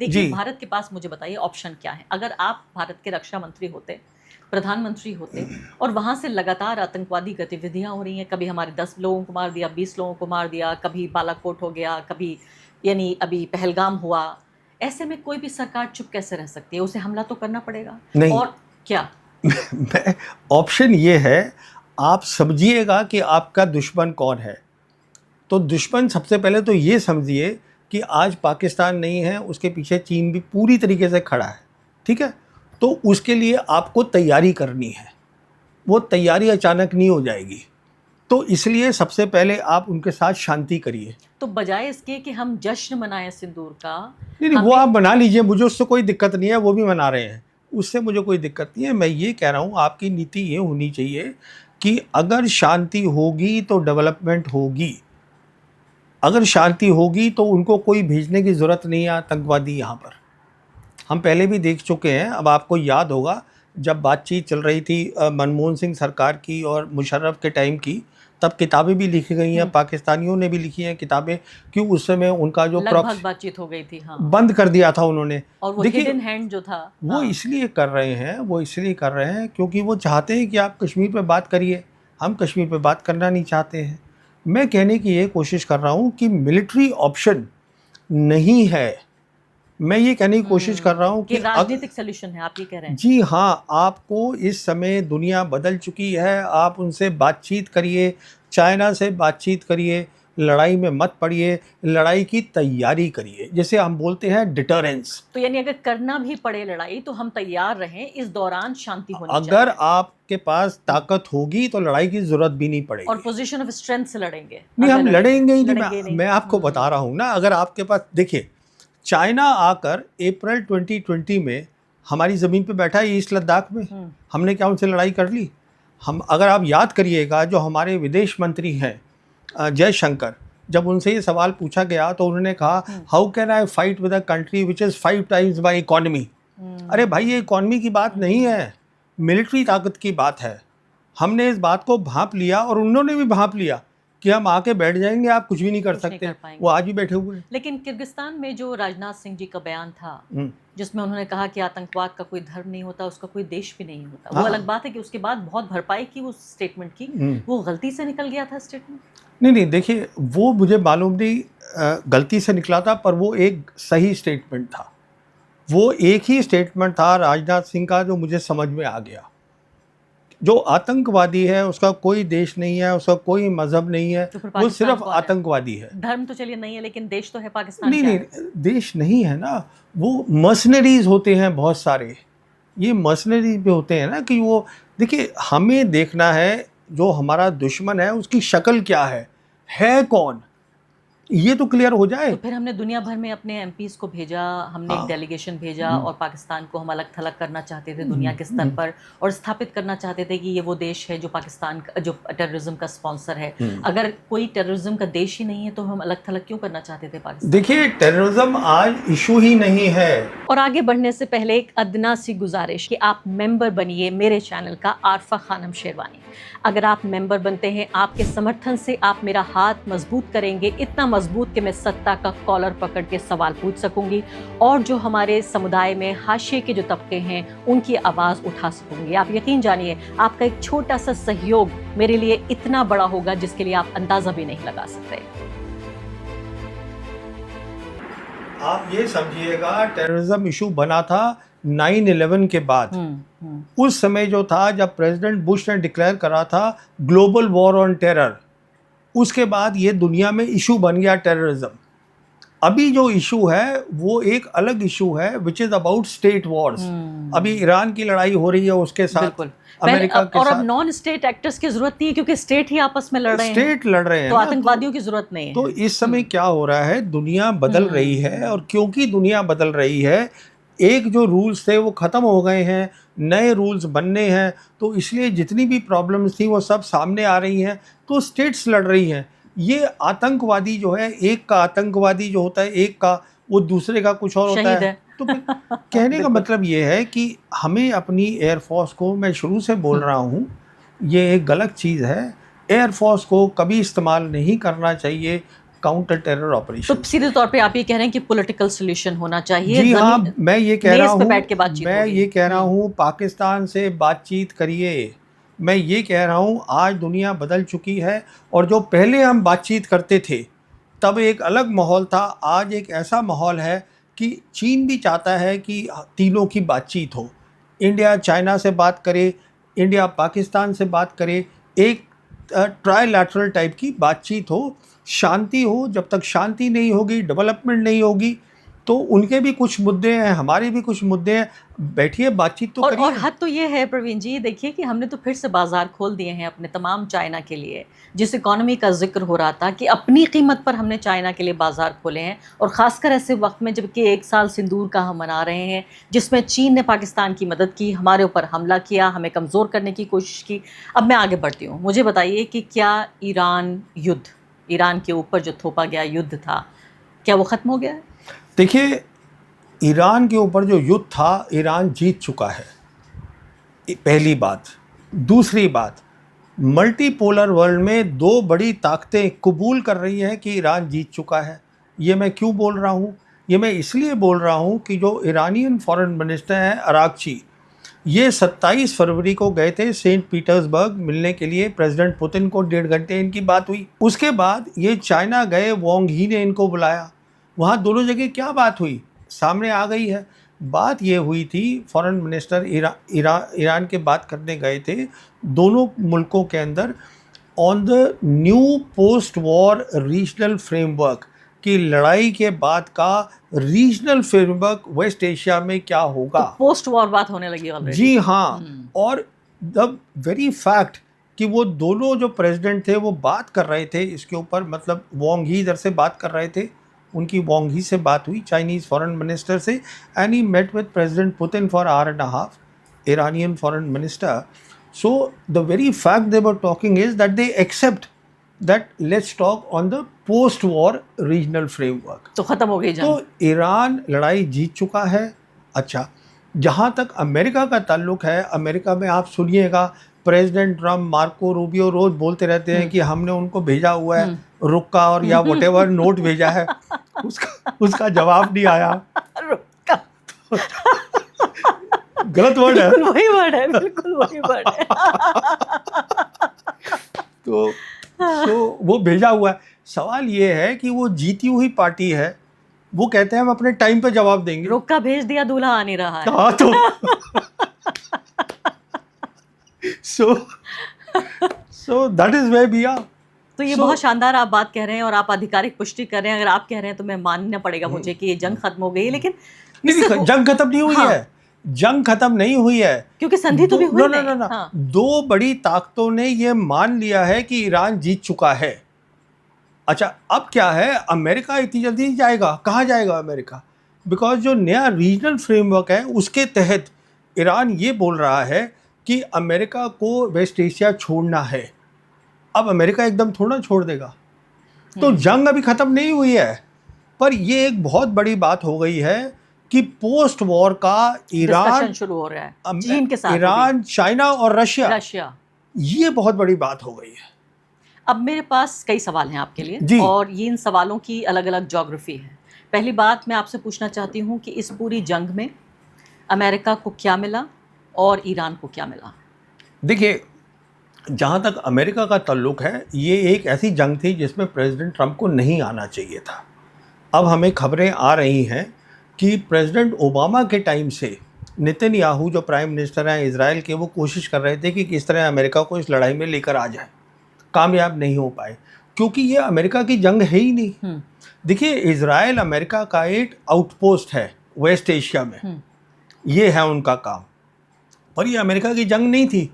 देखिए जी भारत के पास, मुझे बताइए ऑप्शन क्या है। अगर आप भारत के रक्षा मंत्री होते, प्रधानमंत्री होते, और वहां से लगातार आतंकवादी गतिविधियां हो रही हैं, कभी हमारे 10 लोगों को मार दिया, 20 लोगों को मार दिया, कभी बालाकोट हो गया, कभी यानी अभी पहलगाम हुआ, ऐसे में कोई भी सरकार चुप कैसे रह सकती है? उसे हमला तो करना पड़ेगा। नहीं। और क्या? ऑप्शन ये है, आप समझिएगा कि आपका दुश्मन कौन है। तो दुश्मन सबसे पहले तो ये समझिए कि आज पाकिस्तान नहीं है, उसके पीछे चीन भी पूरी तरीके से खड़ा है, ठीक है। तो उसके लिए आपको तैयारी करनी है, वो तैयारी अचानक नहीं हो जाएगी। तो इसलिए सबसे पहले आप उनके साथ शांति करिए। तो बजाय इसके कि हम जश्न मनाएं सिंदूर का, नहीं वो हमें आप बना लीजिए, मुझे उससे कोई दिक्कत नहीं है, वो भी मना रहे हैं, उससे मुझे कोई दिक्कत नहीं है। मैं ये कह रहा हूँ आपकी नीति ये होनी चाहिए कि अगर शांति होगी तो डेवलपमेंट होगी, अगर शांति होगी तो उनको कोई भेजने की ज़रूरत नहीं है आतंकवादी यहाँ पर। हम पहले भी देख चुके हैं। अब आपको याद होगा जब बातचीत चल रही थी मनमोहन सिंह सरकार की और मुशर्रफ के टाइम की, तब किताबें भी लिखी गई हैं, पाकिस्तानियों ने भी लिखी हैं किताबें, कि उस समय उनका जो लगभग बातचीत हो गई थी, हाँ, बंद कर दिया था उन्होंने। और वो देखिए हिडन हैंड जो था, वो हाँ। इसलिए कर रहे हैं, वो इसलिए कर रहे हैं क्योंकि वो चाहते हैं कि आप कश्मीर पे बात करिए। हम कश्मीर पे बात करना नहीं चाहते हैं। मैं कहने की ये कोशिश कर रहा हूँ कि मिलिट्री ऑप्शन नहीं है। मैं ये कहने की कोशिश कर रहा हूँ कि राजनीतिक सॉल्यूशन है, आप ये कह रहे हैं। जी हाँ, आपको इस समय दुनिया बदल चुकी है, आप उनसे बातचीत करिए, चाइना से बातचीत करिए, लड़ाई में मत पड़िए, लड़ाई की तैयारी करिए, जैसे हम बोलते हैं डिटरेंस। तो यानी अगर करना भी पड़े लड़ाई तो हम तैयार रहें, इस दौरान शांति होनी चाहिए। अगर आपके पास ताकत होगी तो लड़ाई की जरूरत भी नहीं पड़ेगी, और पोजीशन ऑफ स्ट्रेंथ से लड़ेंगे। नहीं हम लड़ेंगे ही लड़ेंगे नहीं। मैं आपको बता रहा हूँ ना, अगर आपके पास, देखिए चाइना आकर अप्रैल 2020 में हमारी ज़मीन पे बैठा है ईस्ट लद्दाख में, हमने क्या उनसे लड़ाई कर ली? हम, अगर आप याद करिएगा, जो हमारे विदेश मंत्री हैं जयशंकर, जब उनसे ये सवाल पूछा गया तो उन्होंने कहा how can I fight with a country which is 5 times my economy. अरे भाई, ये इकॉनमी की बात नहीं है, मिलिट्री ताकत की बात है। हमने इस बात को भांप लिया और उन्होंने भी भांप लिया कि हम आके बैठ जाएंगे, आप कुछ भी नहीं कर सकते। वो आज भी बैठे हुए हैं। लेकिन किर्गिस्तान में जो राजनाथ सिंह जी का बयान था, जिसमें उन्होंने कहा कि आतंकवाद का कोई धर्म नहीं होता, उसका कोई देश भी नहीं होता, वो अलग बात है कि उसके बाद बहुत भरपाई की उस स्टेटमेंट की, वो गलती से निकल गया था स्टेटमेंट। नहीं, देखिए वो मुझे मालूम नहीं गलती से निकला था, पर वो एक सही स्टेटमेंट था। वो एक ही स्टेटमेंट था राजनाथ सिंह का जो मुझे समझ में आ गया। जो आतंकवादी है उसका कोई देश नहीं है, उसका कोई मजहब नहीं है, वो सिर्फ आतंकवादी है। धर्म तो चलिए नहीं है, लेकिन देश तो है पाकिस्तान। नहीं, देश नहीं है ना, वो मर्सनरीज होते हैं बहुत सारे। ये मर्सनरीज भी होते हैं ना, कि वो, देखिए हमें देखना है जो हमारा दुश्मन है उसकी शक्ल क्या है कौन, ये तो क्लियर हो जाए। तो फिर हमने दुनिया भर में अपने एमपीज को भेजा, हमने एक डेलीगेशन भेजा, और पाकिस्तान को हम अलग थलग करना चाहते थे दुनिया के स्तर पर, और स्थापित करना चाहते थे कि ये वो देश है जो पाकिस्तान का, जो टेररिज्म का स्पॉन्सर है। अगर कोई टेररिज्म का देश ही नहीं है तो हम अलग थलग क्यों करना चाहते थे पाकिस्तान? देखिए टेररिज्म आज इशू ही नहीं है। और आगे बढ़ने से पहले एक अदना सी गुजारिश कि आप मेंबर बनिए मेरे चैनल का, आरफा खानम शेरवानी। अगर आप मेंबर बनते हैं, आपके समर्थन से आप मेरा हाथ मजबूत करेंगे, इतना मजबूत कि मैं सत्ता का कॉलर पकड़ के सवाल पूछ सकूंगी, और जो हमारे समुदाय में हाशिए के जो तबके हैं उनकी आवाज़ उठा सकूंगी। आप यकीन जानिए, आपका एक छोटा सा सहयोग मेरे लिए इतना बड़ा होगा जिसके लिए आप अंदाजा भी नहीं लगा सकते। आप ये समझिएगा, टेररिज्म इशू बना था 9/11 के बाद। उस समय जो था, जब प्रेसिडेंट बुश ने डिक्लेयर करा था ग्लोबल वॉर ऑन टेरर, उसके बाद ये दुनिया में इशू बन गया टेररिज्म। अभी जो इशू है वो एक अलग इशू है, which is about state Wars. अभी ईरान की लड़ाई हो रही है उसके साथ, अमेरिका के और साथ। अब नॉन स्टेट एक्टर्स की जरूरत नहीं है, क्योंकि स्टेट ही आपस में लड़ रहे हैं, स्टेट लड़ रहे हैं, तो आतंकवादियों की जरूरत नहीं है। तो इस समय क्या हो रहा है, दुनिया बदल रही है, और क्योंकि दुनिया बदल रही है, एक जो रूल्स थे वो ख़त्म हो गए हैं, नए रूल्स बनने हैं, तो इसलिए जितनी भी प्रॉब्लम्स थी वो सब सामने आ रही हैं, तो स्टेट्स लड़ रही हैं। ये आतंकवादी जो है, एक का आतंकवादी जो होता है, एक का, वो दूसरे का कुछ और होता है। तो कहने का मतलब ये है कि हमें अपनी एयरफोर्स को, मैं शुरू से बोल रहा हूँ, ये एक गलत चीज़ है, एयरफोर्स को कभी इस्तेमाल नहीं करना चाहिए काउंटर टेरर तो ऑपरेशन। सीधे तौर पे आप ये कह रहे हैं कि पॉलिटिकल सॉल्यूशन होना चाहिए। जी हाँ, मैं ये कह रहा मेज पे हूँ, बैठ के बातचीत मैं होगी। ये कह रहा हूँ पाकिस्तान से बातचीत करिए। मैं ये कह रहा हूँ आज दुनिया बदल चुकी है, और जो पहले हम बातचीत करते थे तब एक अलग माहौल था, आज एक ऐसा माहौल है कि चीन भी चाहता है कि तीनों की बातचीत हो। इंडिया चाइना से बात करे, इंडिया पाकिस्तान से बात करे, एक ट्राइलैटरल टाइप की बातचीत हो, शांति हो। जब तक शांति नहीं होगी, डेवलपमेंट नहीं होगी, तो उनके भी कुछ मुद्दे हैं, हमारे भी कुछ मुद्दे हैं, बैठिए बातचीत तो और करिए। हद तो ये है प्रवीण जी, देखिए कि हमने तो फिर से बाजार खोल दिए हैं अपने तमाम चाइना के लिए। जिस इकोनॉमी का जिक्र हो रहा था कि अपनी कीमत पर हमने चाइना के लिए बाजार खोले हैं, और ख़ासकर ऐसे वक्त में जबकि 1 साल सिंदूर का हम मना रहे हैं, जिसमें चीन ने पाकिस्तान की मदद की, हमारे ऊपर हमला किया, हमें कमज़ोर करने की कोशिश की। अब मैं आगे बढ़ती हूँ, मुझे बताइए कि क्या ईरान के ऊपर जो थोपा गया युद्ध था, क्या वो ख़त्म हो गया है? देखिए, ईरान के ऊपर जो युद्ध था, ईरान जीत चुका है, पहली बात। दूसरी बात, मल्टीपोलर वर्ल्ड में 2 बड़ी ताकतें कबूल कर रही हैं कि ईरान जीत चुका है। ये मैं क्यों बोल रहा हूँ? ये मैं इसलिए बोल रहा हूँ कि जो ईरानियन फॉरेन मिनिस्टर हैं अरागची, ये 27 फरवरी को गए थे सेंट पीटर्सबर्ग मिलने के लिए प्रेसिडेंट पुतिन को। 1.5 घंटे इनकी बात हुई। उसके बाद ये चाइना गए, वांग ही ने इनको बुलाया। वहाँ दोनों जगह क्या बात हुई सामने आ गई है। बात ये हुई थी, फॉरेन मिनिस्टर ईरान के बात करने गए थे दोनों मुल्कों के अंदर on the new post war regional framework, की लड़ाई के बाद का रीजनल फ्रेमवर्क वेस्ट एशिया में क्या होगा। तो पोस्ट वॉर बात होने लगी ऑलरेडी। जी हाँ, और द वेरी फैक्ट कि वो दोनों जो प्रेसिडेंट थे वो बात कर रहे थे इसके ऊपर, मतलब वांग ही इधर से बात कर रहे थे, उनकी वांग ही से बात हुई चाइनीज़ फॉरेन मिनिस्टर से, and he met with president Putin for hour and half, Iranian foreign minister. So the very fact they were talking is that they accept that let's talk on the post-war regional framework. तो ख़त्म हो गई जंग। तो Iran लड़ाई जीत चुका है। अच्छा, जहाँ तक अमेरिका का ताल्लुक है, अमेरिका में आप सुनिएगा प्रेसिडेंट ट्रम्प, मार्को रूबियो रोज बोलते रहते हैं कि हमने उनको भेजा हुआ है रुक्का और या व्हाटएवर नोट भेजा है, उसका जवाब नहीं आया। रुक्का। गलत वर्ड है। बिल्कुल वही वर्ड है, बिल्कुल वही वर्ड है। तो वो भेजा हुआ है। सवाल ये है कि वो जीती हुई पार्टी है, वो कहते हैं हम अपने टाइम पे जवाब देंगे। रुक्का भेज दिया, दूल्हा आ नहीं रहा है। हाँ, तो so that is where we are. तो ये बहुत शानदार आप बात कह रहे हैं और आप आधिकारिक पुष्टि कर रहे हैं। अगर आप कह रहे हैं तो मैं मानना पड़ेगा मुझे कि ये जंग खत्म हो गई है, लेकिन नहीं, जंग खत्म नहीं हुई है। जंग खत्म नहीं हुई है, क्योंकि संधि तो भी हुई नहीं। ना। 2 बड़ी ताकतों ने ये मान लिया है कि ईरान जीत चुका है। अच्छा, अब क्या है, अमेरिका इतनी जल्दी नहीं जाएगा। कहाँ जाएगा अमेरिका? बिकॉज जो नया रीजनल फ्रेमवर्क है उसके तहत ईरान ये बोल रहा है कि अमेरिका को वेस्ट एशिया छोड़ना है। अब अमेरिका एकदम थोड़ा छोड़ देगा। तो जंग अभी ख़त्म नहीं हुई है, पर ये एक बहुत बड़ी बात हो गई है कि पोस्ट वॉर का ईरान शुरू हो रहा है चीन के साथ, ईरान, चाइना और रशिया, ये बहुत बड़ी बात हो गई है। अब मेरे पास कई सवाल हैं आपके लिए, और ये इन सवालों की अलग अलग ज्योग्राफी है। पहली बात मैं आपसे पूछना चाहती हूँ कि इस पूरी जंग में अमेरिका को क्या मिला और ईरान को क्या मिला? देखिए, जहाँ तक अमेरिका का ताल्लुक है, ये एक ऐसी जंग थी जिसमें प्रेसिडेंट ट्रंप को नहीं आना चाहिए था। अब हमें खबरें आ रही हैं कि प्रेसिडेंट ओबामा के टाइम से नेतन्याहू जो प्राइम मिनिस्टर हैं इजराइल के, वो कोशिश कर रहे थे कि किस तरह अमेरिका को इस लड़ाई में लेकर आ जाए। कामयाब नहीं हो पाए, क्योंकि ये अमेरिका की जंग है ही नहीं। देखिए, इजराइल अमेरिका का एक आउटपोस्ट है वेस्ट एशिया में, ये है उनका काम, पर ये अमेरिका की जंग नहीं थी,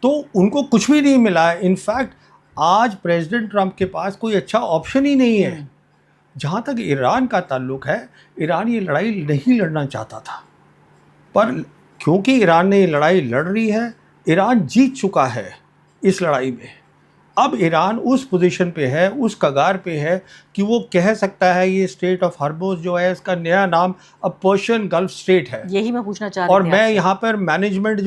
तो उनको कुछ भी नहीं मिला है। इनफैक्ट आज प्रेसिडेंट ट्रंप के पास कोई अच्छा ऑप्शन ही नहीं है। जहाँ तक ईरान का ताल्लुक है, ईरान ये लड़ाई नहीं लड़ना चाहता था, पर क्योंकि ईरान ने ये लड़ाई लड़ रही है, ईरान जीत चुका है इस लड़ाई में। अब ईरान उस पोजीशन पे है, उस कगार पे है कि वो कह सकता है ये स्टेट ऑफ हॉर्मुज़ जो है, इसका नया नाम अब पर्शियन गल्फ स्टेट है। यही मैं पूछना चाह रही थी। और मैं यहाँ पर मैनेजमेंट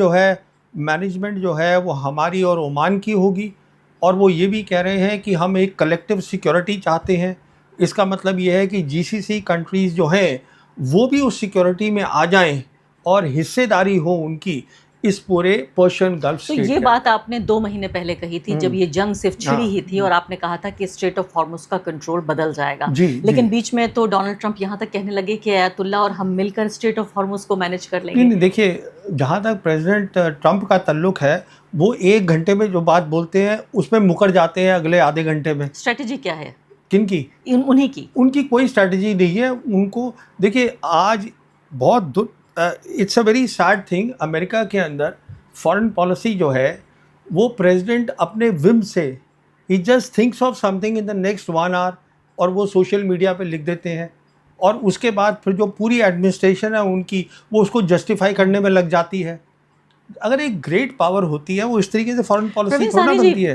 जो है वो हमारी और ओमान की होगी, और वो ये भी कह रहे हैं कि हम एक कलेक्टिव सिक्योरिटी चाहते हैं। इसका मतलब ये है कि जीसीसी कंट्रीज़ जो हैं वो भी उस सिक्योरिटी में आ जाएं और हिस्सेदारी हो उनकी इस पूरे पर्शियन गल्फ तो स्टेट ये के बात आपने 2 महीने पहले कही थी जब ये जंग सिर्फ छिड़ी ही थी और आपने कहा था कि स्ट्रेट ऑफ हॉर्मुज का कंट्रोल बदल जाएगा। जी, लेकिन जी। बीच में तो डोनाल्ड ट्रंप यहाँ तक कहने लगे कि आयतुल्ला और हम मिलकर स्ट्रेट ऑफ हॉर्मुज को मैनेज कर लेंगे। नहीं, देखिए, जहाँ तक प्रेसिडेंट ट्रंप का ताल्लुक है वो 1 घंटे में जो बात बोलते हैं उसमें मुकर जाते हैं अगले आधे घंटे में। स्ट्रेटजी क्या है किनकी? उन्हीं की? उनकी कोई स्ट्रैटेजी नहीं है। उनको देखिए, आज बहुत it's a very sad thing, America के अंदर फॉरेन पॉलिसी जो है वो प्रेसिडेंट अपने विम से ही just thinks of something in the next 1 hour और वो सोशल मीडिया पे लिख देते हैं और उसके बाद फिर जो पूरी एडमिनिस्ट्रेशन है उनकी वो उसको जस्टिफाई करने में लग जाती है। अगर एक ग्रेट पावर होती है वो इस तरीके से फॉरेन पॉलिसी प्रवीण थोड़ा साहनी बनती जी, है।